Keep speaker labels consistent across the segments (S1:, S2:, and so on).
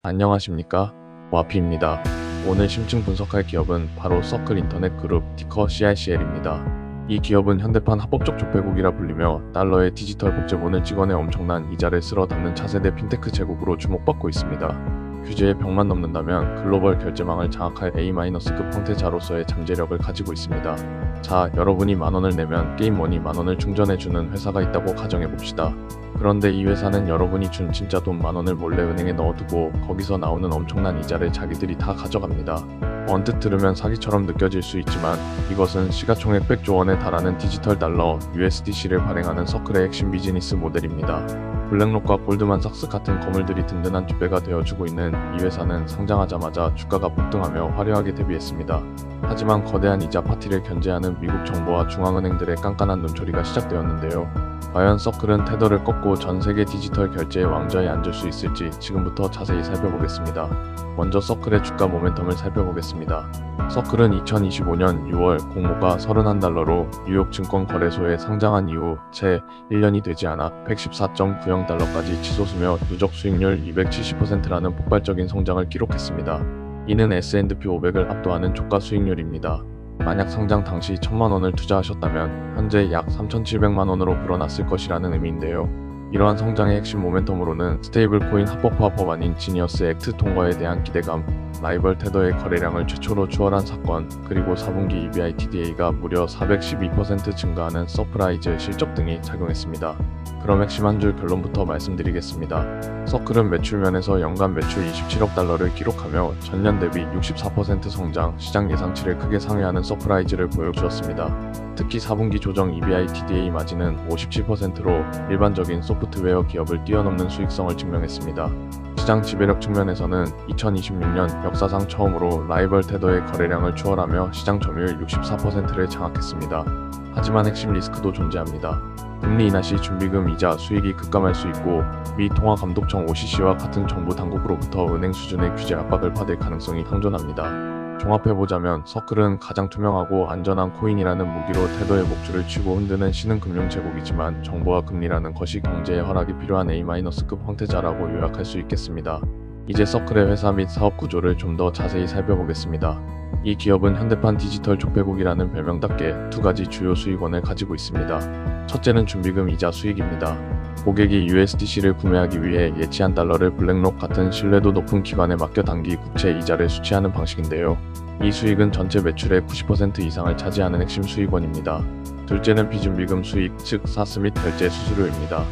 S1: 안녕하십니까? 와피입니다. 오늘 심층 분석할 기업은 바로 서클 인터넷 그룹 티커 CICL입니다. 이 기업은 현대판 합법적 조폐국이라 불리며 달러의 디지털 복제본을 찍어내 엄청난 이자를 쓸어 담는 차세대 핀테크 제국으로 주목받고 있습니다. 규제의 벽만 넘는다면 글로벌 결제망을 장악할 A-급 형태자로서의 잠재력을 가지고 있습니다. 자, 여러분이 만원을 내면 게임머니 만원을 충전해주는 회사가 있다고 가정해봅시다. 그런데 이 회사는 여러분이 준 진짜 돈 만원을 몰래 은행에 넣어두고 거기서 나오는 엄청난 이자를 자기들이 다 가져갑니다. 언뜻 들으면 사기처럼 느껴질 수 있지만 이것은 시가총액 100조 원에 달하는 디지털 달러 USDC를 발행하는 서클의 핵심 비즈니스 모델입니다. 블랙록과 골드만삭스 같은 거물들이 든든한 뒷배가 되어주고 있는 이 회사는 상장하자마자 주가가 폭등하며 화려하게 데뷔했습니다. 하지만 거대한 이자 파티를 견제하는 미국 정부와 중앙은행들의 깐깐한 눈초리가 시작되었는데요. 과연 서클은 테더를 꺾고 전세계 디지털 결제의 왕좌에 앉을 수 있을지 지금부터 자세히 살펴보겠습니다. 먼저 서클의 주가 모멘텀을 살펴보겠습니다. 서클은 2025년 6월 공모가 31달러로 뉴욕 증권거래소에 상장한 이후 채 1년이 되지 않아 114.90달러까지 치솟으며 누적 수익률 270%라는 폭발적인 성장을 기록했습니다. 이는 S&P 500을 압도하는 초가 수익률입니다. 만약 상장 당시 1000만원을 투자하셨다면 현재 약 3700만원으로 불어났을 것이라는 의미인데요. 이러한 성장의 핵심 모멘텀으로는 스테이블 코인 합법화 법안인 지니어스 액트 통과에 대한 기대감, 라이벌 테더의 거래량을 최초로 추월한 사건, 그리고 4분기 EBITDA가 무려 412% 증가하는 서프라이즈 실적 등이 작용했습니다. 그럼 핵심 한 줄 결론부터 말씀드리겠습니다. 서클은 매출면에서 연간 매출 27억 달러를 기록하며 전년 대비 64% 성장, 시장 예상치를 크게 상회하는 서프라이즈를 보여주었습니다. 특히 4분기 조정 EBITDA 마진은 57%로 일반적인 소프트웨어 기업을 뛰어넘는 수익성을 증명했습니다. 시장 지배력 측면에서는 2026년 역사상 처음으로 라이벌 테더의 거래량을 추월하며 시장 점유율 64%를 장악했습니다. 하지만 핵심 리스크도 존재합니다. 금리 인하 시 준비금 이자 수익이 급감할 수 있고 미 통화감독청 OCC와 같은 정부 당국으로부터 은행 수준의 규제 압박을 받을 가능성이 상존합니다. 종합해보자면 서클은 가장 투명하고 안전한 코인이라는 무기로 테더의 목줄을 쥐고 흔드는 신흥금융 제국이지만 정보와 금리라는 것이 경제의 허락이 필요한 A-급 형태자라고 요약할 수 있겠습니다. 이제 서클의 회사 및 사업 구조를 좀 더 자세히 살펴보겠습니다. 이 기업은 현대판 디지털 조폐국이라는 별명답게 두 가지 주요 수익원을 가지고 있습니다. 첫째는 준비금 이자 수익입니다. 고객이 USDC를 구매하기 위해 예치한 달러를 블랙록 같은 신뢰도 높은 기관에 맡겨 단기 국채 이자를 수취하는 방식인데요. 이 수익은 전체 매출의 90% 이상을 차지하는 핵심 수익원입니다. 둘째는 비준비금 수익, 즉 사스 및 결제 수수료입니다.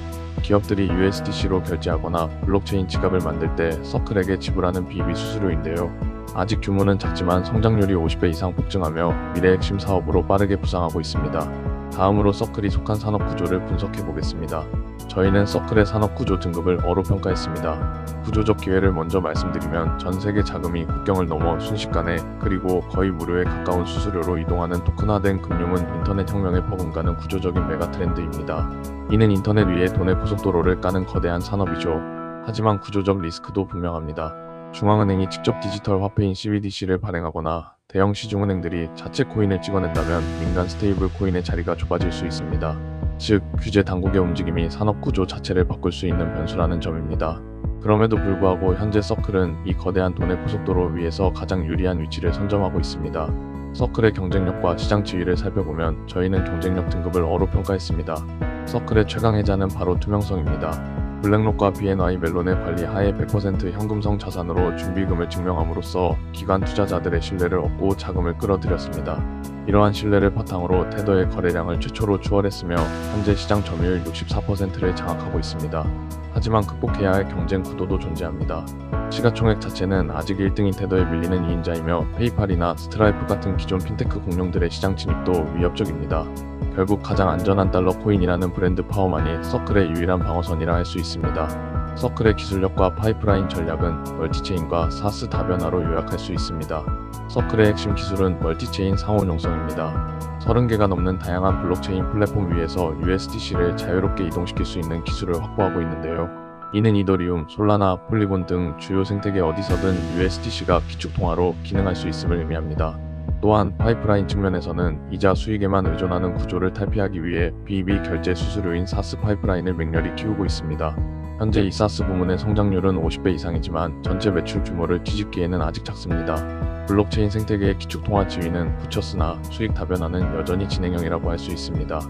S1: 기업들이 USDC로 결제하거나 블록체인 지갑을 만들 때 서클에게 지불하는 비비 수수료인데요. 아직 규모는 작지만 성장률이 50배 이상 폭증하며 미래 핵심 사업으로 빠르게 부상하고 있습니다. 다음으로 서클이 속한 산업 구조를 분석해 보겠습니다. 저희는 서클의 산업 구조 등급을 어로 평가했습니다. 구조적 기회를 먼저 말씀드리면 전 세계 자금이 국경을 넘어 순식간에 그리고 거의 무료에 가까운 수수료로 이동하는 토큰화된 금융은 인터넷 혁명에 버금가는 구조적인 메가 트렌드입니다. 이는 인터넷 위에 돈의 고속도로를 까는 거대한 산업이죠. 하지만 구조적 리스크도 분명합니다. 중앙은행이 직접 디지털 화폐인 CBDC를 발행하거나 대형 시중은행들이 자체 코인을 찍어낸다면 민간 스테이블 코인의 자리가 좁아질 수 있습니다. 즉, 규제 당국의 움직임이 산업 구조 자체를 바꿀 수 있는 변수라는 점입니다. 그럼에도 불구하고 현재 서클은 이 거대한 돈의 고속도로 위에서 가장 유리한 위치를 선점하고 있습니다. 서클의 경쟁력과 시장 지위를 살펴보면 저희는 경쟁력 등급을 어로 평가했습니다. 서클의 최강혜자는 바로 투명성입니다. 블랙록과 BNY 멜론의 관리 하에 100% 현금성 자산으로 준비금을 증명함으로써 기관 투자자들의 신뢰를 얻고 자금을 끌어들였습니다. 이러한 신뢰를 바탕으로 테더의 거래량을 최초로 추월했으며 현재 시장 점유율 64%를 장악하고 있습니다. 하지만 극복해야 할 경쟁 구도도 존재합니다. 시가총액 자체는 아직 1등인 테더에 밀리는 2인자이며 페이팔이나 스트라이프 같은 기존 핀테크 공룡들의 시장 진입도 위협적입니다. 결국 가장 안전한 달러 코인이라는 브랜드 파워만이 서클의 유일한 방어선이라 할 수 있습니다. 서클의 기술력과 파이프라인 전략은 멀티체인과 사스 다변화로 요약할 수 있습니다. 서클의 핵심 기술은 멀티체인 상호 용성입니다. 30개가 넘는 다양한 블록체인 플랫폼 위에서 USDC를 자유롭게 이동시킬 수 있는 기술을 확보하고 있는데요. 이는 이더리움, 솔라나, 폴리곤 등 주요 생태계 어디서든 USDC가 기축통화로 기능할 수 있음을 의미합니다. 또한 파이프라인 측면에서는 이자 수익에만 의존하는 구조를 탈피하기 위해 BB 결제 수수료인 사스 파이프라인을 맹렬히 키우고 있습니다. 현재 이 사스 부문의 성장률은 50배 이상이지만 전체 매출 규모를 뒤집기에는 아직 작습니다. 블록체인 생태계의 기축통화 지위는 붙였으나 수익 다변화는 여전히 진행형이라고 할 수 있습니다.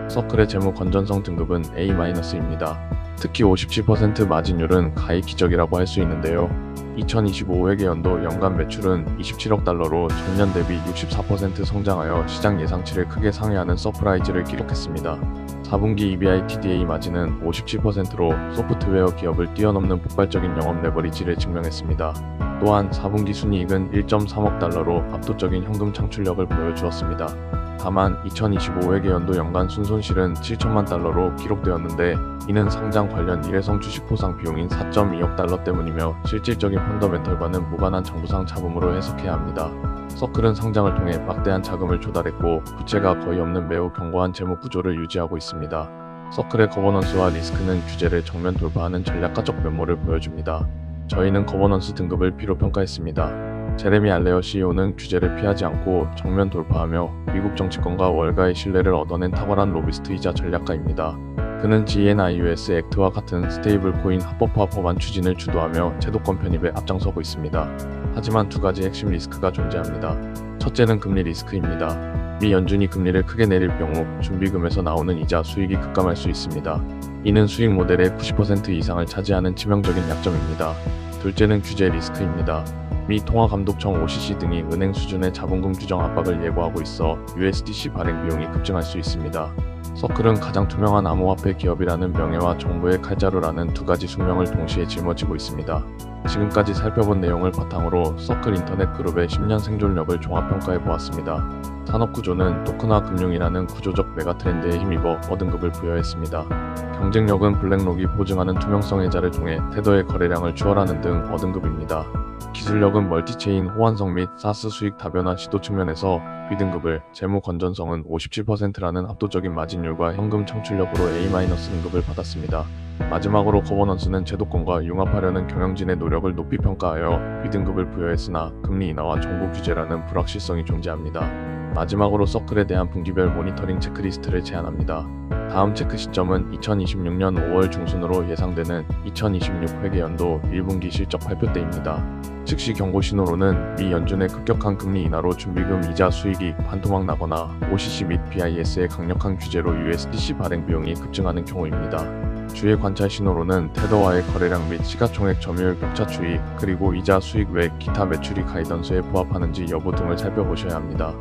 S1: 서클의 재무 건전성 등급은 A-입니다. 특히 57% 마진율은 가히 기적이라고 할 수 있는데요. 2025회계 연도 연간 매출은 27억 달러로 전년 대비 64% 성장하여 시장 예상치를 크게 상회하는 서프라이즈를 기록했습니다. 4분기 EBITDA 마진은 57%로 소프트웨어 기업을 뛰어넘는 폭발적인 영업 레버리지를 증명했습니다. 또한 4분기 순이익은 1.3억 달러로 압도적인 현금 창출력을 보여주었습니다. 다만 2025회계 연도 연간 순손실은 7천만 달러로 기록되었는데 이는 상장 관련 일회성 주식 포상 비용인 4.2억 달러 때문이며 실질적인 펀더멘털과는 무관한 정부상 자금으로 해석해야 합니다. 서클은 상장을 통해 막대한 자금을 조달했고 부채가 거의 없는 매우 견고한 재무 구조를 유지하고 있습니다. 서클의 거버넌스와 리스크는 규제를 정면 돌파하는 전략가적 면모를 보여줍니다. 저희는 거버넌스 등급을 B로 평가했습니다. 제레미 알레어 CEO는 규제를 피하지 않고 정면 돌파하며 미국 정치권과 월가의 신뢰를 얻어낸 탁월한 로비스트이자 전략가입니다. 그는 GNIUS 액트와 같은 스테이블 코인 합법화 법안 추진을 주도하며 제도권 편입에 앞장서고 있습니다. 하지만 두 가지 핵심 리스크가 존재합니다. 첫째는 금리 리스크입니다. 미 연준이 금리를 크게 내릴 경우 준비금에서 나오는 이자 수익이 급감할 수 있습니다. 이는 수익 모델의 90% 이상을 차지하는 치명적인 약점입니다. 둘째는 규제 리스크입니다. 미 통화감독청 OCC 등이 은행 수준의 자본금 규정 압박을 예고하고 있어 USDC 발행 비용이 급증할 수 있습니다. 서클은 가장 투명한 암호화폐 기업이라는 명예와 정부의 칼자루라는 두 가지 숙명을 동시에 짊어지고 있습니다. 지금까지 살펴본 내용을 바탕으로 서클 인터넷 그룹의 10년 생존력을 종합평가해 보았습니다. 산업구조는 토큰화 금융이라는 구조적 메가트렌드에 힘입어 어등급을 부여했습니다. 경쟁력은 블랙록이 보증하는 투명성의 자를 통해 테더의 거래량을 추월하는 등 어등급입니다. 기술력은 멀티체인 호환성 및 사스 수익 다변화 시도 측면에서 B등급을, 재무 건전성은 57%라는 압도적인 마진율과 현금 창출력으로 A-등급을 받았습니다. 마지막으로 거버넌스는 제도권과 융합하려는 경영진의 노력을 높이 평가하여 B등급을 부여했으나 금리 인하와 정부 규제라는 불확실성이 존재합니다. 마지막으로 서클에 대한 분기별 모니터링 체크리스트를 제안합니다. 다음 체크 시점은 2026년 5월 중순으로 예상되는 2026 회계연도 1분기 실적 발표 때입니다. 즉시 경고 신호로는 미 연준의 급격한 금리 인하로 준비금 이자 수익이 반토막 나거나 OCC 및 BIS의 강력한 규제로 USDC 발행 비용이 급증하는 경우입니다. 주의 관찰 신호로는 테더와의 거래량 및 시가총액 점유율 격차 추이, 그리고 이자 수익 외 기타 매출이 가이던스에 부합하는지 여부 등을 살펴보셔야 합니다.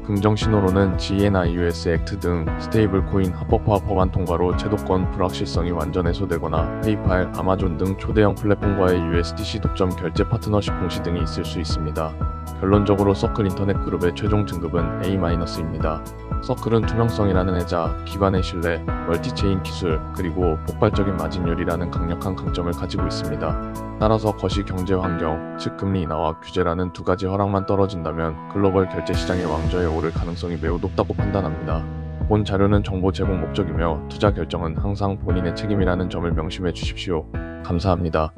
S1: 긍정 신호로는 GNIUS 액트 등 스테이블 코인 합법화 법안 통과로 제도권 불확실성이 완전 해소되거나 페이팔, 아마존 등 초대형 플랫폼과의 USDC 독점 결제 파트너십 공시 등이 있을 수 있습니다. 결론적으로 서클 인터넷 그룹의 최종 등급은 A-입니다. 서클은 투명성이라는 해자, 기관의 신뢰, 멀티체인 기술, 그리고 폭발적인 마진율이라는 강력한 강점을 가지고 있습니다. 따라서 거시 경제 환경, 즉 금리 인하와 규제라는 두 가지 허락만 떨어진다면 글로벌 결제 시장의 왕좌에 오를 가능성이 매우 높다고 판단합니다. 본 자료는 정보 제공 목적이며 투자 결정은 항상 본인의 책임이라는 점을 명심해 주십시오. 감사합니다.